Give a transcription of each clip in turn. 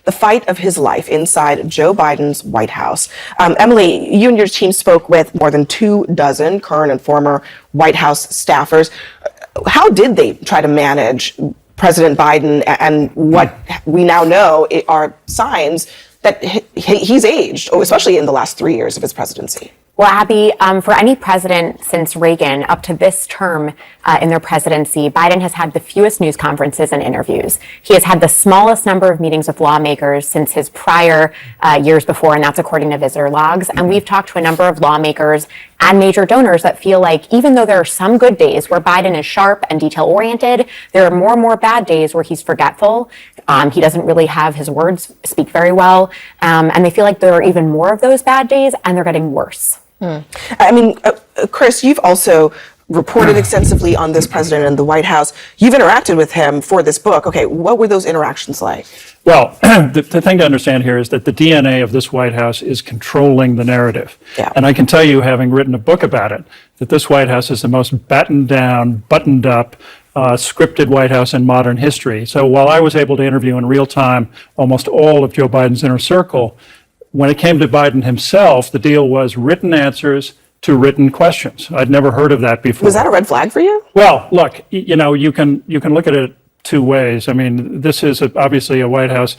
the fight of his life inside Joe Biden's White House. Emily, you and your team spoke with more than 24 current and former White House staffers. How did they try to manage President Biden, and what we now know are signs that he's aged, especially in the last 3 years of his presidency? Well, Abby, for any president since Reagan up to this term in their presidency, Biden has had the fewest news conferences and interviews. He has had the smallest number of meetings with lawmakers since his prior years before, and that's according to visitor logs. And we've talked to a number of lawmakers and major donors that feel like even though there are some good days where Biden is sharp and detail-oriented, there are more and more bad days where he's forgetful. He doesn't really have his words speak very well. And they feel like there are even more of those bad days, and they're getting worse. I mean, Chris, you've also reported extensively on this president in the White House. You've interacted with him for this book. Okay, what were those interactions like? Well, the thing to understand here is that the DNA of this White House is controlling the narrative. Yeah. And I can tell you, having written a book about it, that this White House is the most battened down, buttoned up, scripted White House in modern history. So while I was able to interview in real time almost all of Joe Biden's inner circle, when it came to Biden himself, the deal was written answers to written questions. I'd never heard of that before. Was that a red flag for you? Well, look, you know, you can look at it two ways. I mean, this is obviously a White House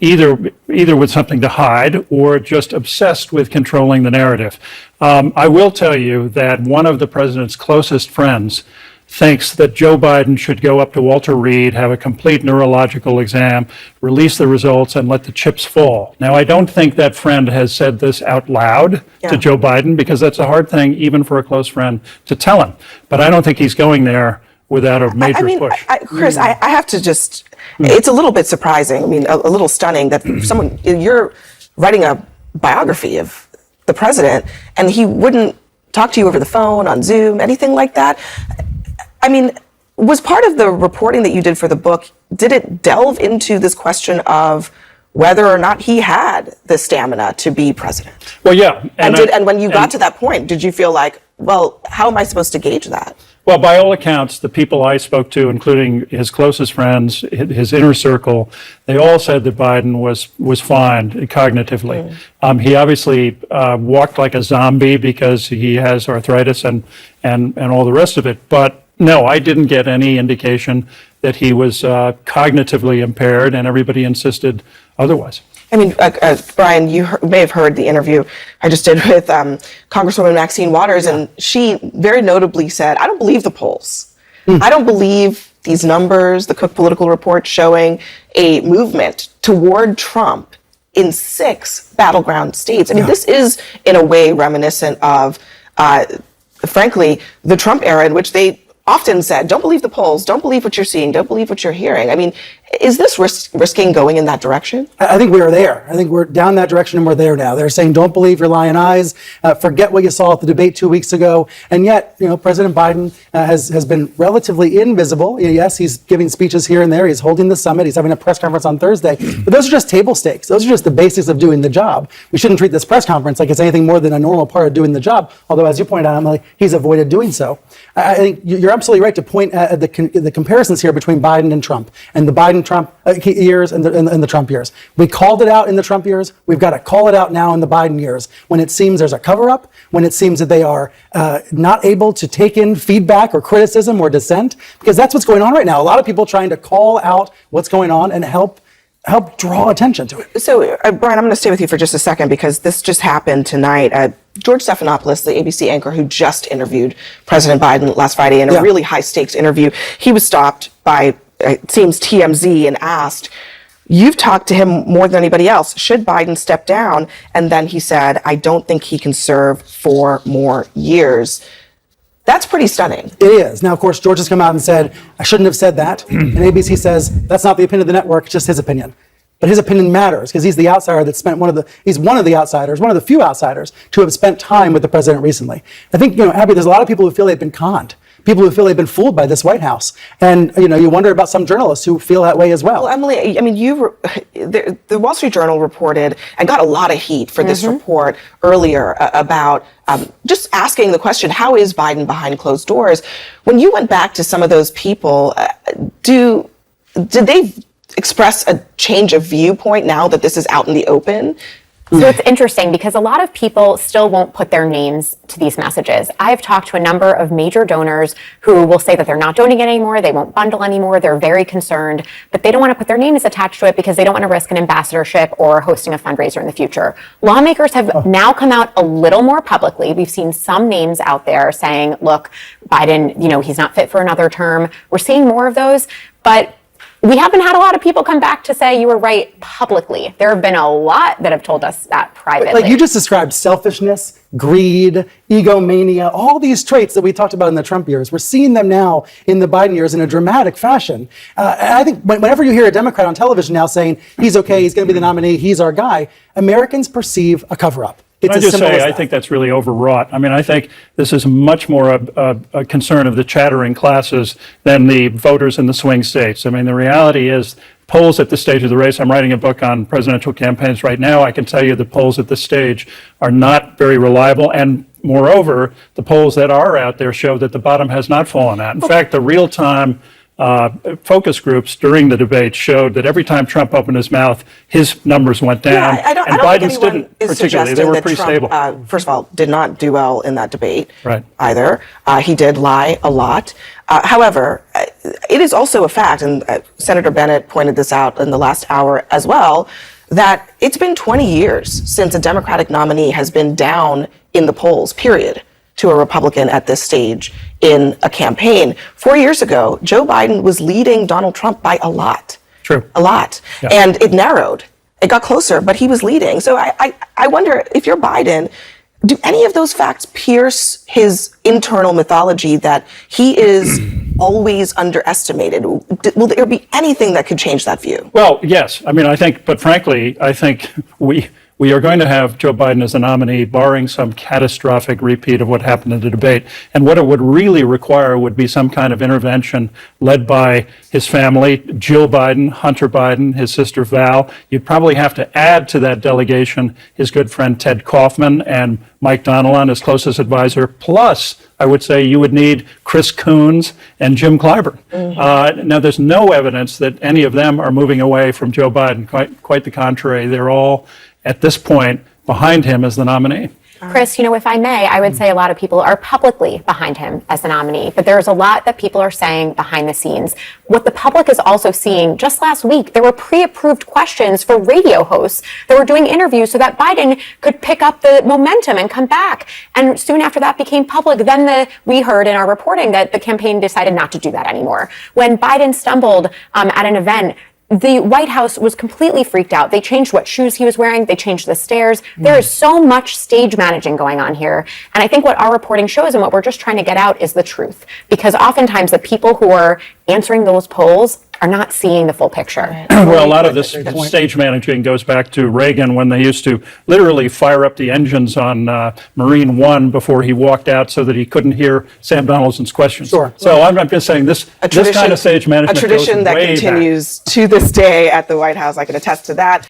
either with something to hide or just obsessed with controlling the narrative. I will tell you that one of the president's closest friends thinks that Joe Biden should go up to Walter Reed, have a complete neurological exam, release the results, and let the chips fall. Now, I don't think that friend has said this out loud to Joe Biden, because that's a hard thing, even for a close friend, to tell him. But I don't think he's going there without a major push. Chris, I have to just, it's a little bit surprising. I mean, a little stunning that you're writing a biography of the president, and he wouldn't talk to you over the phone, on Zoom, anything like that. I mean, was part of the reporting that you did for the book, did it delve into this question of whether or not he had the stamina to be president? Well, yeah. And when you got to that point, did you feel like, well, how am I supposed to gauge that? Well, by all accounts, the people I spoke to, including his closest friends, his inner circle, they all said that Biden was fine cognitively. He obviously walked like a zombie because he has arthritis and all the rest of it. But no, I didn't get any indication that he was cognitively impaired, and everybody insisted otherwise. I mean, Brian, you may have heard the interview I just did with Congresswoman Maxine Waters, and she very notably said, I don't believe the polls. I don't believe these numbers, the Cook Political Report showing a movement toward Trump in 6 battleground states. I mean, this is in a way reminiscent of, frankly, the Trump era, in which they often said, don't believe the polls, don't believe what you're seeing, don't believe what you're hearing. I mean, is this risking going in that direction? I think we are there. I think we're down that direction, and we're there now. They're saying, don't believe your lying eyes, forget what you saw at the debate 2 weeks ago. And yet, you know, President Biden has been relatively invisible. Yes, he's giving speeches here and there. He's holding the summit. He's having a press conference on Thursday. But those are just table stakes. Those are just the basics of doing the job. We shouldn't treat this press conference like it's anything more than a normal part of doing the job. Although, as you pointed out, Emily, he's avoided doing so. I think you're absolutely right to point at the comparisons here between Biden and Trump, and the Biden-Trump years and the Trump years. We called it out in the Trump years. We've got to call it out now in the Biden years, when it seems there's a cover-up, when it seems that they are not able to take in feedback or criticism or dissent, because that's what's going on right now. A lot of people trying to call out what's going on and help draw attention to it. So, Brian, I'm going to stay with you for just a second, because this just happened tonight. George Stephanopoulos, the ABC anchor who just interviewed President Biden last Friday in a really high-stakes interview, he was stopped by, it seems, TMZ and asked, you've talked to him more than anybody else. Should Biden step down? And then he said, I don't think he can serve 4 more years. That's pretty stunning. It is. Now, of course, George has come out and said, I shouldn't have said that. And ABC says, that's not the opinion of the network, just his opinion. But his opinion matters, because he's the outsider that spent he's one of the outsiders, one of the few outsiders to have spent time with the president recently. I think, Abby, there's a lot of people who feel they've been conned. People who feel they've been fooled by this White House. And, you wonder about some journalists who feel that way as well. Well, Emily, I mean, the Wall Street Journal reported and got a lot of heat for this report earlier about just asking the question, how is Biden behind closed doors? When you went back to some of those people, did they express a change of viewpoint now that this is out in the open? So it's interesting because a lot of people still won't put their names to these messages. I've talked to a number of major donors who will say that they're not donating anymore, they won't bundle anymore, they're very concerned, but they don't want to put their names attached to it because they don't want to risk an ambassadorship or hosting a fundraiser in the future. Lawmakers have now come out a little more publicly. We've seen some names out there saying, look, Biden, he's not fit for another term. We're seeing more of those, but we haven't had a lot of people come back to say you were right publicly. There have been a lot that have told us that privately. Like you just described selfishness, greed, egomania, all these traits that we talked about in the Trump years. We're seeing them now in the Biden years in a dramatic fashion. And I think whenever you hear a Democrat on television now saying he's okay, he's going to be the nominee, he's our guy, Americans perceive a cover-up. It's I as just simple say, as I that. think that's really overwrought. I mean, I think this is much more a concern of the chattering classes than the voters in the swing states. I mean, the reality is polls at this stage of the race, I'm writing a book on presidential campaigns right now. I can tell you the polls at this stage are not very reliable. And moreover, the polls that are out there show that the bottom has not fallen out. In fact, the real-time focus groups during the debate showed that every time Trump opened his mouth, his numbers went down, I don't and think Biden's anyone didn't is particularly. They suggesting were that pretty Trump, stable. First of all, did not do well in that debate Right. either. He did lie a lot. However, it is also a fact, and Senator Bennett pointed this out in the last hour as well, that it's been 20 years since a Democratic nominee has been down in the polls, period, to a Republican at this stage in a campaign. 4 years ago, Joe Biden was leading Donald Trump by a lot. True. A lot. Yeah. And it narrowed. It got closer, but he was leading. So I wonder, if you're Biden, do any of those facts pierce his internal mythology that he is always underestimated? Will there be anything that could change that view? Well, yes. I mean, I think, but frankly, I think we are going to have Joe Biden as the nominee, barring some catastrophic repeat of what happened in the debate. And what it would really require would be some kind of intervention led by his family, Jill Biden, Hunter Biden, his sister Val. You'd probably have to add to that delegation his good friend Ted Kaufman and Mike Donilon, his closest advisor. Plus, I would say you would need Chris Coons and Jim Clyburn. Now, there's no evidence that any of them are moving away from Joe Biden. Quite the contrary. They're all, at this point, behind him as the nominee. Chris, if I may, I would say a lot of people are publicly behind him as the nominee, but there's a lot that people are saying behind the scenes. What the public is also seeing, just last week, there were pre-approved questions for radio hosts that were doing interviews so that Biden could pick up the momentum and come back. And soon after that became public, then we heard in our reporting that the campaign decided not to do that anymore. When Biden stumbled at an event, the White House was completely freaked out. They changed what shoes he was wearing. They changed the stairs. There is so much stage managing going on here. And I think what our reporting shows and what we're just trying to get out is the truth. Because oftentimes the people who are answering those polls are not seeing the full picture. Well, a lot of this stage managing goes back to Reagan when they used to literally fire up the engines on Marine One before he walked out so that he couldn't hear Sam Donaldson's questions. Sure. So I'm just saying this kind of stage management a tradition goes that way back. continues to this day at the White House. I can attest to that.